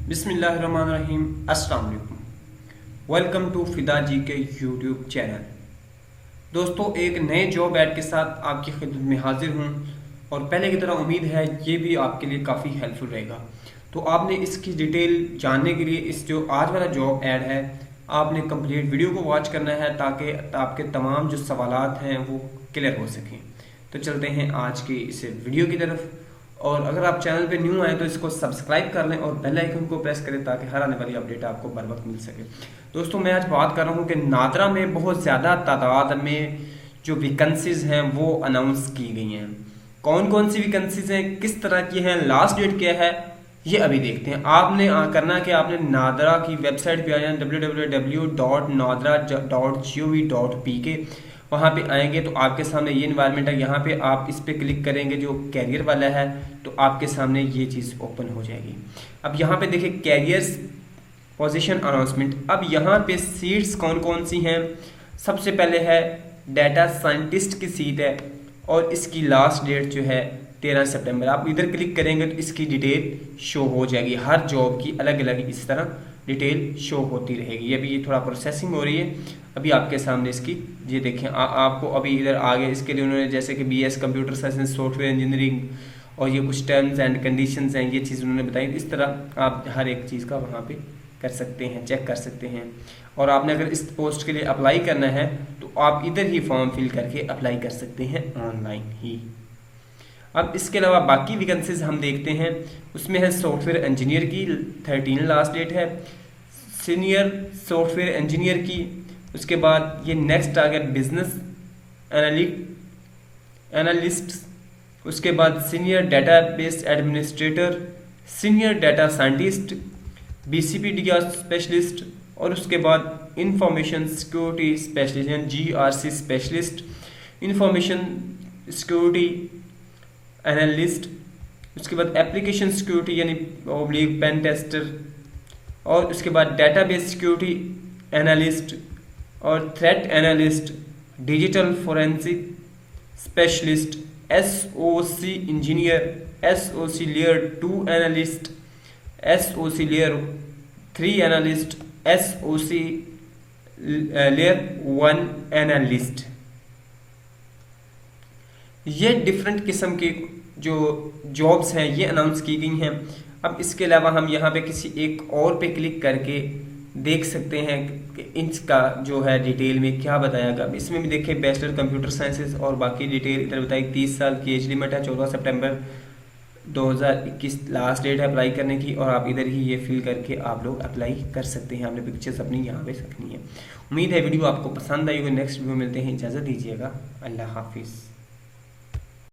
बिस्मिल्लाहिर्रहमानिर्रहीम। अस्सलाम वालेकुम। वेलकम टू फिदा जी के यूट्यूब चैनल। दोस्तों, एक नए जॉब ऐड के साथ आपकी खिदमत में हाजिर हूँ और पहले की तरह उम्मीद है ये भी आपके लिए काफ़ी हेल्पफुल रहेगा। तो आपने इसकी डिटेल जानने के लिए इस जो आज वाला जॉब ऐड है आपने कंप्लीट वीडियो को वॉच करना है ताकि आपके तमाम जो सवालात हैं वो क्लियर हो सकें। तो चलते हैं आज की इस वीडियो की तरफ। और अगर आप चैनल पे न्यू आए तो इसको सब्सक्राइब कर लें और बेल आइकन को प्रेस करें ताकि हर आने वाली अपडेट आपको बर वक्त मिल सके। दोस्तों, मैं आज बात कर रहा हूँ कि नादरा में बहुत ज़्यादा तादाद में जो वैकेंसीज हैं वो अनाउंस की गई हैं। कौन कौन सी वैकेंसीज हैं, किस तरह की हैं, लास्ट डेट क्या है, ये अभी देखते हैं। आपने करना कि आपने नादरा की वेबसाइट पे आ जाए www.nadra.gov.pk। वहाँ पे आएंगे तो आपके सामने ये इन्वायरमेंट है। यहाँ पे आप इस पे क्लिक करेंगे जो कैरियर वाला है तो आपके सामने ये चीज़ ओपन हो जाएगी। अब यहाँ पे देखिए कैरियर्स पोजीशन अनाउंसमेंट। अब यहाँ पे सीट्स कौन कौन सी हैं। सबसे पहले है डाटा साइंटिस्ट की सीट है और इसकी लास्ट डेट जो है 13 सितंबर। आप इधर क्लिक करेंगे तो इसकी डिटेल शो हो जाएगी। हर जॉब की अलग अलग इस तरह डिटेल शो होती रहेगी। अभी ये थोड़ा प्रोसेसिंग हो रही है। अभी आपके सामने इसकी ये देखें आपको अभी इधर आगे इसके लिए उन्होंने जैसे कि BS computer science software engineering और ये कुछ टर्म्स एंड कंडीशंस हैं, ये चीज़ उन्होंने बताई। इस तरह आप हर एक चीज़ का वहाँ पे कर सकते हैं, चेक कर सकते हैं। और आपने अगर इस पोस्ट के लिए अप्लाई करना है तो आप इधर ही फॉर्म फिल करके अप्लाई कर सकते हैं ऑनलाइन ही। अब इसके अलावा बाकी वैकेंसीज हम देखते हैं। उसमें है सॉफ्टवेयर इंजीनियर की 13 लास्ट डेट है, सीनियर सॉफ्टवेयर इंजीनियर की। उसके बाद ये नेक्स्ट आ गया बिजनेस एनालिस्ट। उसके बाद senior database administrator, senior data scientist, BCPDR specialist और उसके बाद इंफॉर्मेशन सिक्योरिटी स्पेशलिस्ट यानी GRC specialist, information security analyst. उसके बाद एप्लीकेशन सिक्योरिटी यानी पेन टेस्टर और उसके बाद डेटाबेस सिक्योरिटी एनालिस्ट और threat analyst, digital forensic specialist, SOC engineer, SOC layer 2 analyst, SOC layer 3 analyst, SOC layer 1 analyst. ये different किस्म की जो जॉब्स हैं ये अनाउंस की गई हैं। अब इसके अलावा हम यहाँ पे किसी एक और पे क्लिक करके देख सकते हैं कि इनका जो है डिटेल में क्या बताया गया। इसमें भी देखिए बैचलर कंप्यूटर साइंसेज और बाकी डिटेल इधर बताई। 30 साल की एज लिमिट है, 14 सितंबर 2021 लास्ट डेट है अप्लाई करने की। और आप इधर ही ये फिल करके आप लोग अप्लाई कर सकते हैं। आपने पिक्चर्स अपनी यहाँ पे रखनी है। उम्मीद है वीडियो आपको पसंद आई होगी। नेक्स्ट वीडियो मिलते हैं, इजाज़त दीजिएगा। अल्लाह हाफिज़।